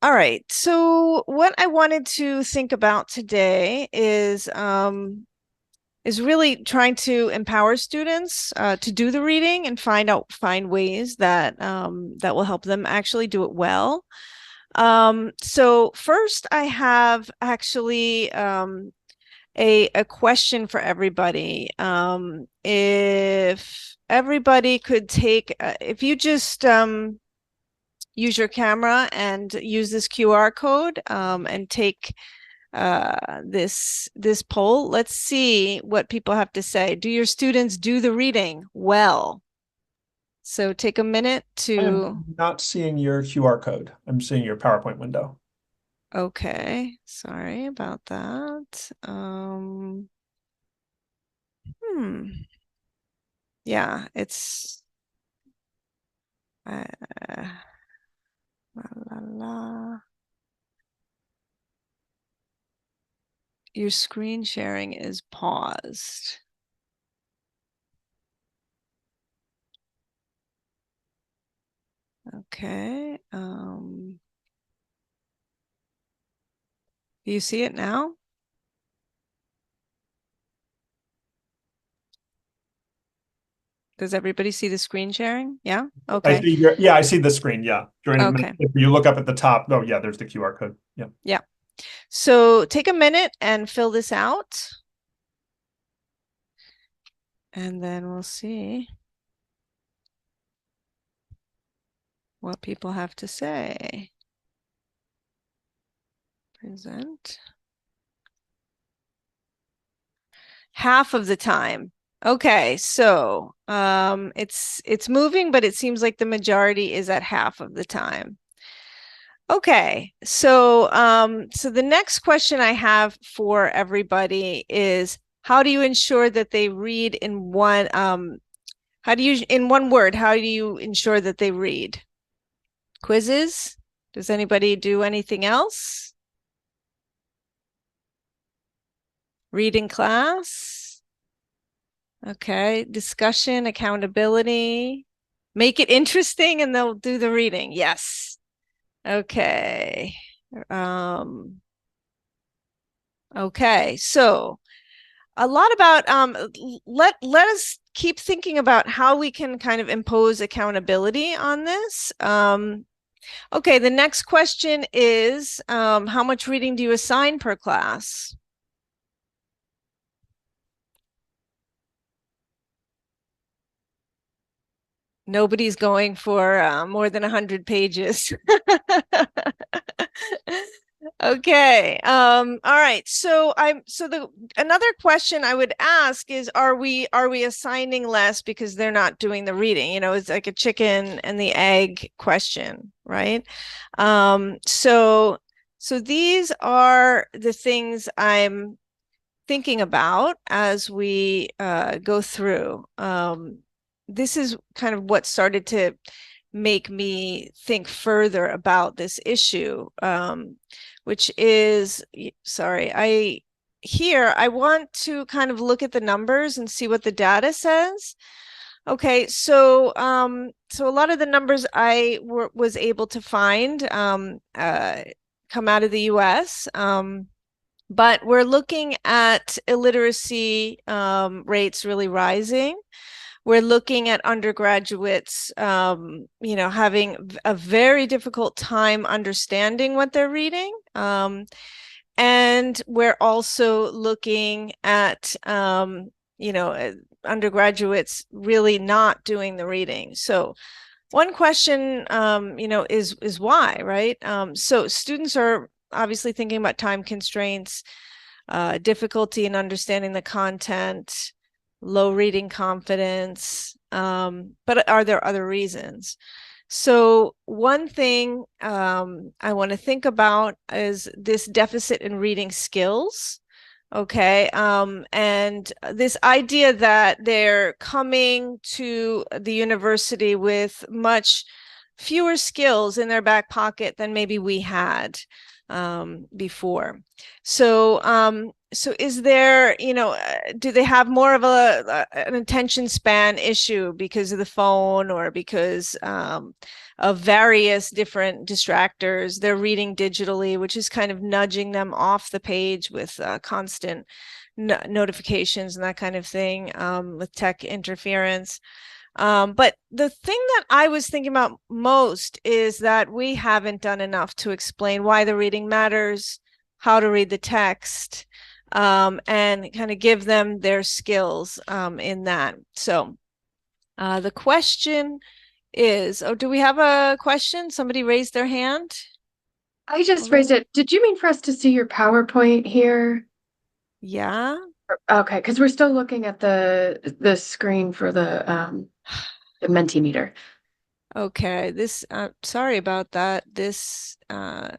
All right. So what I wanted to think about today is really trying to empower students to do the reading and find ways that that will help them actually do it well. So first, I have actually a question for everybody. If everybody could take, if you just use your camera and use this QR code and take this poll. Let's see what people have to say. Do your students do the reading well? So take a minute I to, am not seeing your QR code. I'm seeing your PowerPoint window. okay, sorry about that. Hmm, yeah, it's la la la. Your screen sharing is paused. Okay. Do you see it now? Does everybody see the screen sharing? Yeah. I Okay. see your, yeah, I see the screen. Yeah. During a minute, Okay. if you look up at the top, oh yeah, there's the QR code. Yeah. Yeah. So take a minute and fill this out, and then we'll see what people have to say. Present. Half of the time. Okay, so it's moving, but it seems like the majority is at half of the time. Okay, so the next question I have for everybody is how do you ensure that they read in one how do you in one word, how do you ensure that they read? Quizzes? Does anybody do anything else? Read in class? Okay, discussion, accountability. Make it interesting and they'll do the reading. Yes. Okay. Um, okay, so a lot about let us keep thinking about how we can kind of impose accountability on this. Okay, the next question is how much reading do you assign per class? Nobody's going for more than 100 pages. Okay. All right. So the another question I would ask is are we assigning less because they're not doing the reading? You know, it's like a chicken and the egg question, right? So these are the things I'm thinking about as we go through. This is kind of what started to make me think further about this issue, which is, sorry, I want to kind of look at the numbers and see what the data says. Okay, so a lot of the numbers was able to find come out of the US. But we're looking at illiteracy rates really rising. We're looking at undergraduates, having a very difficult time understanding what they're reading. And we're also looking at, undergraduates really not doing the reading. So one question, is why, right? So students are obviously thinking about time constraints, difficulty in understanding the content, low reading confidence. But are there other reasons? So one thing I want to think about is this deficit in reading skills. Okay. And this idea that they're coming to the university with much fewer skills in their back pocket than maybe we had. before. So is there, do they have more of an attention span issue because of the phone or because of various different distractors? They're reading digitally, which is kind of nudging them off the page with constant notifications and that kind of thing, with tech interference. But the thing that I was thinking about most is that we haven't done enough to explain why the reading matters, how to read the text, and kind of give them their skills in that. So the question is, oh, do we have a question? Somebody raised their hand I just over raised there. it. Did you mean for us to see your PowerPoint here? Yeah. Okay, because we're still looking at the screen for the Mentimeter. Okay. This, sorry about that. This, I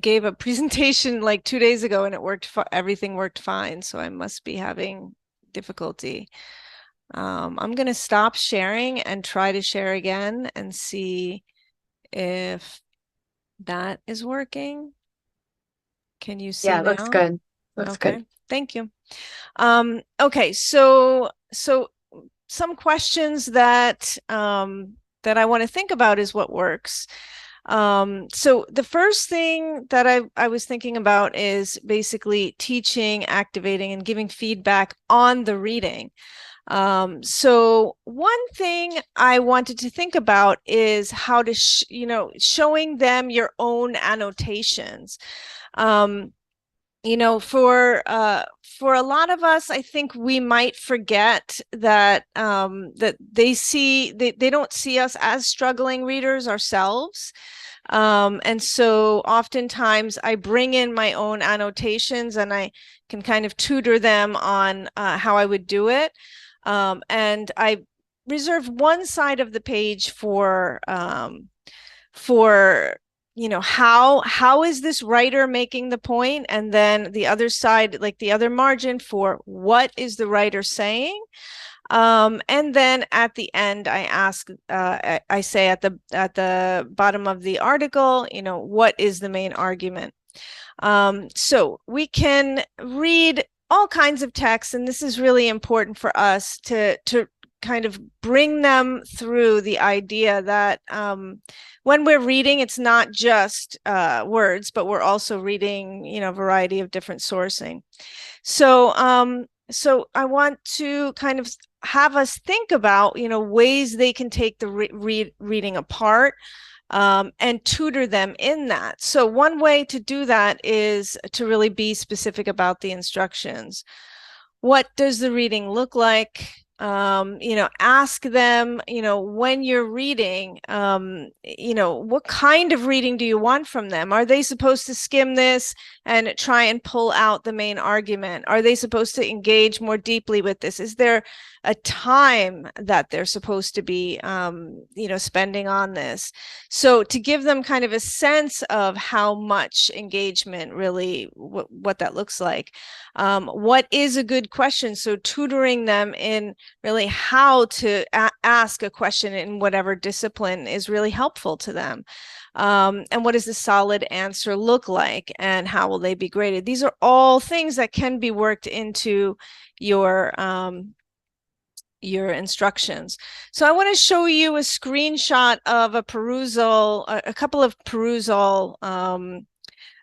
gave a presentation like 2 days ago and it worked, everything worked fine. So I must be having difficulty. I'm going to stop sharing and try to share again and see if that is working. Can you see Yeah, looks now? good. Looks Okay, good. thank you. Okay, so some questions that that I want to think about is what works. So the first thing that I was thinking about is basically teaching, activating, and giving feedback on the reading. So one thing I wanted to think about is how to, showing them your own annotations. Um, for a lot of us, I think we might forget that that they don't see us as struggling readers ourselves. And so oftentimes I bring in my own annotations and I can kind of tutor them on how I would do it. And I reserve one side of the page for how is this writer making the point, and then the other side, like the other margin, for what is the writer saying. And then at the end, I ask, I say at the bottom of the article, what is the main argument? So we can read all kinds of texts, and this is really important for us to kind of bring them through the idea that when we're reading, it's not just words, but we're also reading, a variety of different sourcing. So I want to kind of have us think about, ways they can take the reading apart, and tutor them in that. So one way to do that is to really be specific about the instructions. What does the reading look like? Ask them, when you're reading, what kind of reading do you want from them? Are they supposed to skim this and try and pull out the main argument? Are they supposed to engage more deeply with this? Is there a time that they're supposed to be, spending on this? So to give them kind of a sense of how much engagement really, what that looks like. What is a good question? So tutoring them in really how to ask a question in whatever discipline is really helpful to them. And what does the solid answer look like, and how will they be graded? These are all things that can be worked into your instructions. So I want to show you a screenshot of a Perusall, a couple of Perusall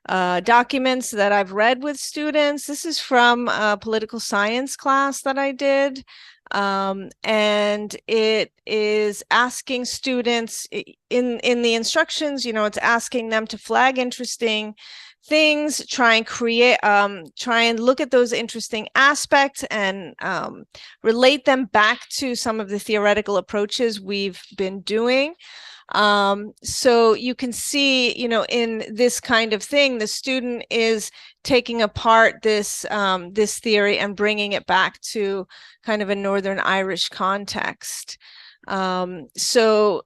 documents that I've read with students. This is from a political science class that I did. And it is asking students in the instructions, it's asking them to flag interesting things, try and look at those interesting aspects and relate them back to some of the theoretical approaches we've been doing. So you can see, in this kind of thing, the student is taking apart this this theory and bringing it back to kind of a Northern Irish context. So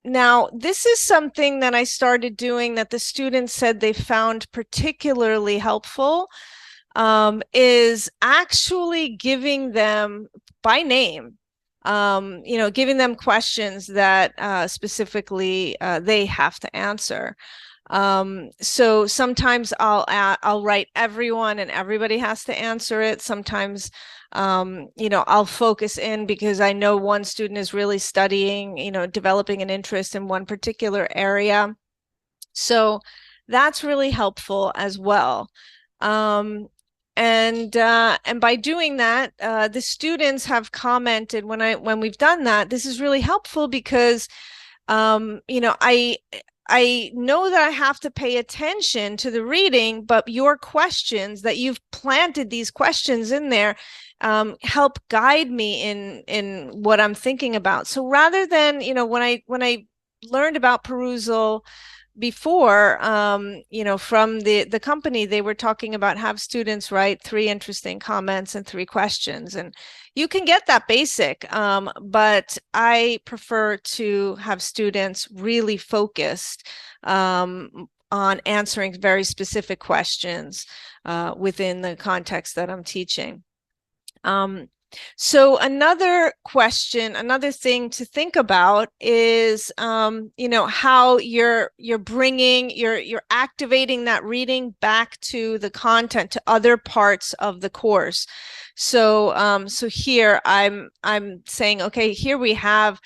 now this is something that I started doing that the students said they found particularly helpful, is actually giving them by name, giving them questions that specifically they have to answer. So sometimes I'll write everyone and everybody has to answer it. Sometimes I'll focus in because I know one student is really studying, developing an interest in one particular area. So that's really helpful as well. And by doing that, the students have commented when we've done that, this is really helpful because I know that I have to pay attention to the reading, but your questions that you've planted these questions in there help guide me in what I'm thinking about. So rather than, when I learned about Perusall before, from the company, they were talking about have students write 3 interesting comments and 3 questions. And you can get that basic, but I prefer to have students really focused on answering very specific questions within the context that I'm teaching. So another thing to think about is, how you're activating that reading back to the content, to other parts of the course. So, so here I'm saying, okay, here we have,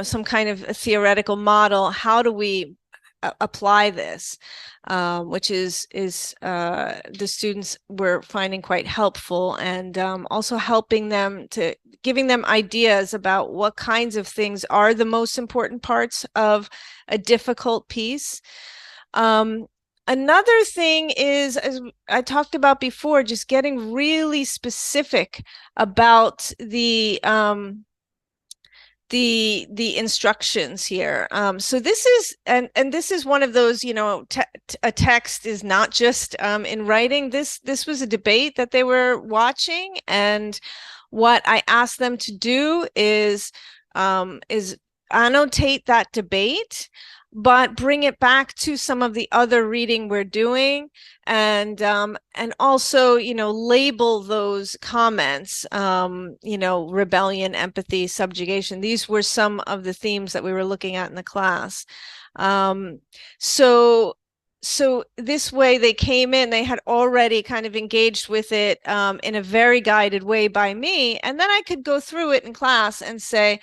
some kind of a theoretical model. How do we apply this? Which is the students were finding quite helpful, and also helping them to giving them ideas about what kinds of things are the most important parts of a difficult piece. Another thing is, as I talked about before, just getting really specific about the instructions here. So this is, and this is one of those, a text is not just in writing. This was a debate that they were watching, and what I asked them to do is annotate that debate, but bring it back to some of the other reading we're doing, and also, label those comments, rebellion, empathy, subjugation. These were some of the themes that we were looking at in the class. So this way they came in, they had already kind of engaged with it in a very guided way by me, and then I could go through it in class and say,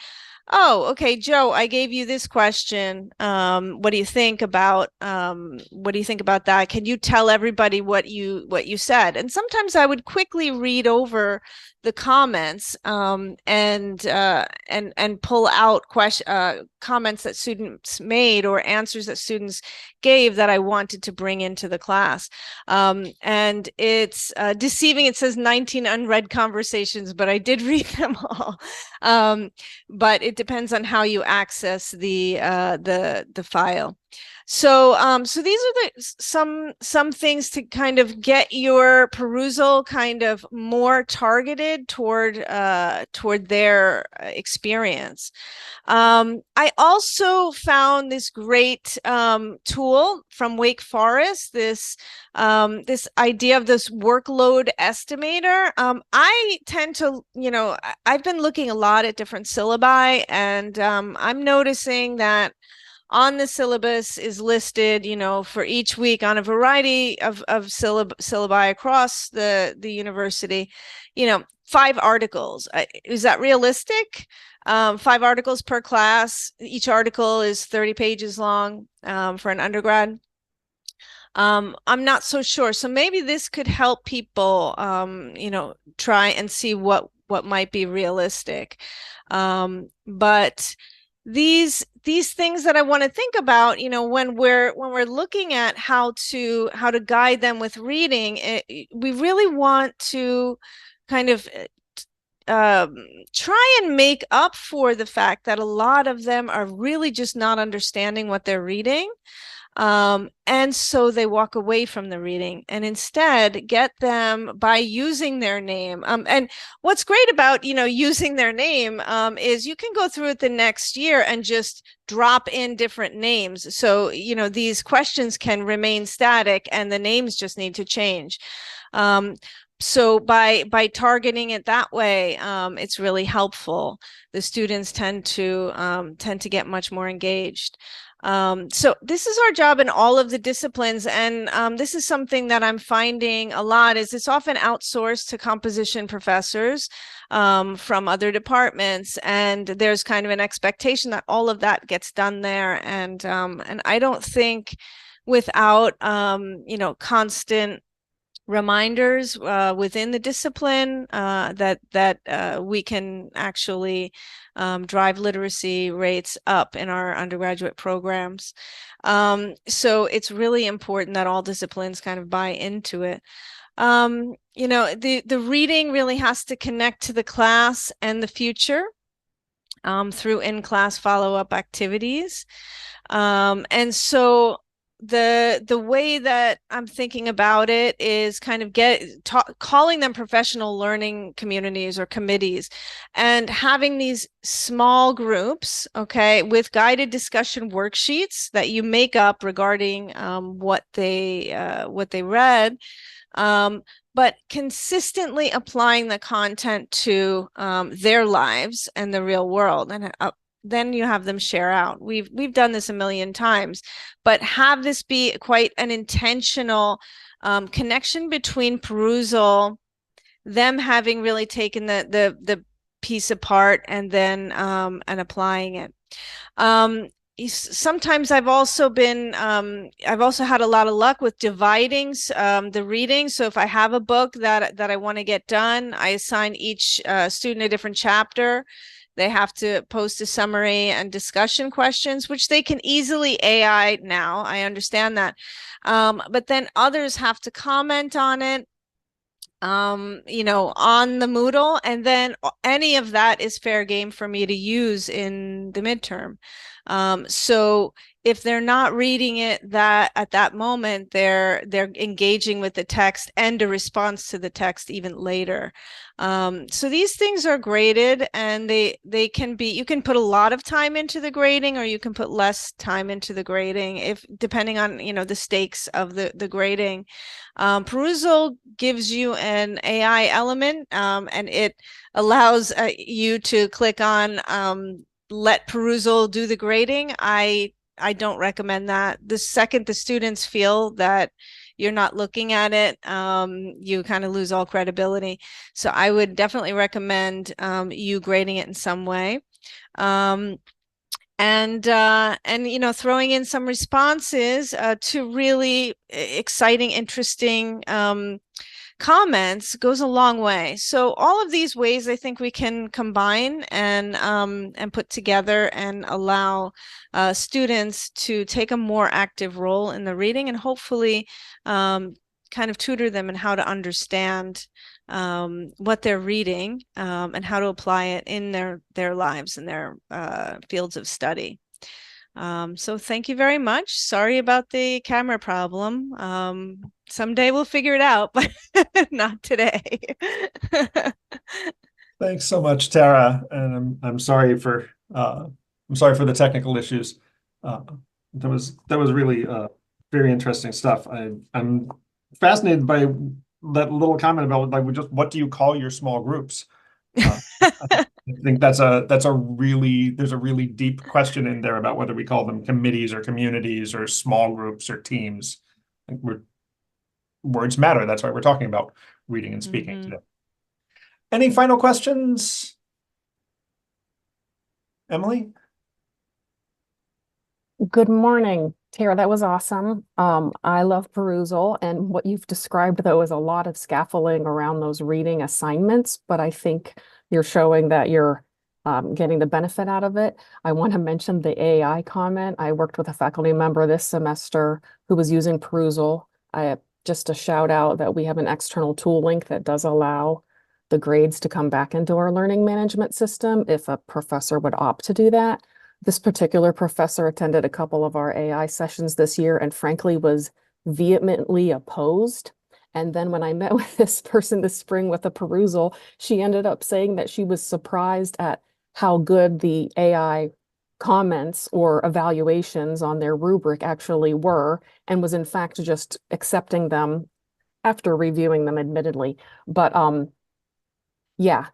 oh, okay, Joe, I gave you this question. What do you think about that? Can you tell everybody what you said? And sometimes I would quickly read over the comments and pull out comments that students made or answers that students gave that I wanted to bring into the class. And it's deceiving. It says 19 unread conversations, but I did read them all. But it depends on how you access the file. So so these are some things to kind of get your Perusall kind of more targeted toward their experience. I also found this great tool from Wake Forest, this idea of this workload estimator. I tend to, I've been looking a lot at different syllabi, and I'm noticing that on the syllabus is listed, for each week on a variety of syllabi across the university, 5 articles. Is that realistic? 5 articles per class. Each article is 30 pages long for an undergrad. I'm not so sure. So maybe this could help people, try and see what might be realistic. But these things that I want to think about, when we're looking at how to guide them with reading, we really want to kind of try and make up for the fact that a lot of them are really just not understanding what they're reading. And so they walk away from the reading, and instead get them by using their name. And what's great about, using their name is you can go through it the next year and just drop in different names. So, these questions can remain static and the names just need to change. So by targeting it that way, it's really helpful. The students tend to get much more engaged. So this is our job in all of the disciplines, and this is something that I'm finding a lot is it's often outsourced to composition professors from other departments, and there's kind of an expectation that all of that gets done there, and I don't think without constant reminders within the discipline that we can actually drive literacy rates up in our undergraduate programs. So it's really important that all disciplines kind of buy into it. The reading really has to connect to the class and the future through in-class follow-up activities. And so the way that I'm thinking about it is kind of calling them professional learning communities or committees and having these small groups, okay, with guided discussion worksheets that you make up regarding what they read, but consistently applying the content to their lives and the real world. And then you have them share out. We've done this a million times, but have this be quite an intentional connection between Perusall, them having really taken the piece apart and then and applying it. Sometimes I've also had a lot of luck with dividing the reading. So if I have a book that I want to get done, I assign each student a different chapter. They have to post a summary and discussion questions, which they can easily AI now. I understand that. But then others have to comment on it, on the Moodle, and then any of that is fair game for me to use in the midterm. So if they're not reading it at that moment, they're engaging with the text and a response to the text even later. So these things are graded, and they can be, you can put a lot of time into the grading, or you can put less time into the grading, depending on the stakes of the grading. Perusall gives you an AI element, and it allows you to click on let Perusall do the grading. I don't recommend that. The second the students feel that you're not looking at it, you kind of lose all credibility. So I would definitely recommend you grading it in some way. And throwing in some responses to really exciting, interesting comments goes a long way. So all of these ways I think we can combine and put together and allow students to take a more active role in the reading, and hopefully kind of tutor them in how to understand what they're reading and how to apply it in their lives and their fields of study. So thank you very much. Sorry about the camera problem. Someday we'll figure it out, but not today. Thanks so much, Tara, and I'm sorry for the technical issues. That was really very interesting stuff. I'm fascinated by that little comment about what do you call your small groups? I think there's a really deep question in there about whether we call them committees or communities or small groups or teams. Words matter. That's why we're talking about reading and speaking today. Any final questions? Emily? Good morning, Tara. That was awesome. I love Perusall, and what you've described, though, is a lot of scaffolding around those reading assignments, but I think you're showing that you're getting the benefit out of it. I want to mention the AI comment. I worked with a faculty member this semester who was using Perusall. Just a shout out that we have an external tool link that does allow the grades to come back into our learning management system if a professor would opt to do that. This particular professor attended a couple of our AI sessions this year and frankly was vehemently opposed. And then when I met with this person this spring with a Perusall, she ended up saying that she was surprised at how good the AI comments or evaluations on their rubric actually were, and was in fact just accepting them after reviewing them admittedly, but yeah.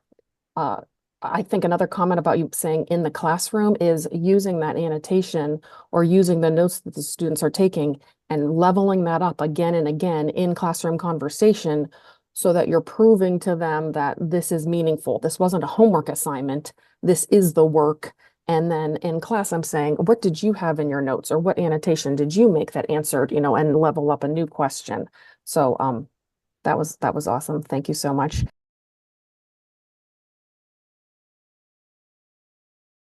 I think another comment about you saying in the classroom is using that annotation or using the notes that the students are taking and leveling that up again and again in classroom conversation so that you're proving to them that this is meaningful. This wasn't a homework assignment. This is the work. And then in class, I'm saying, what did you have in your notes, or what annotation did you make that answered, and level up a new question. So that was awesome. Thank you so much.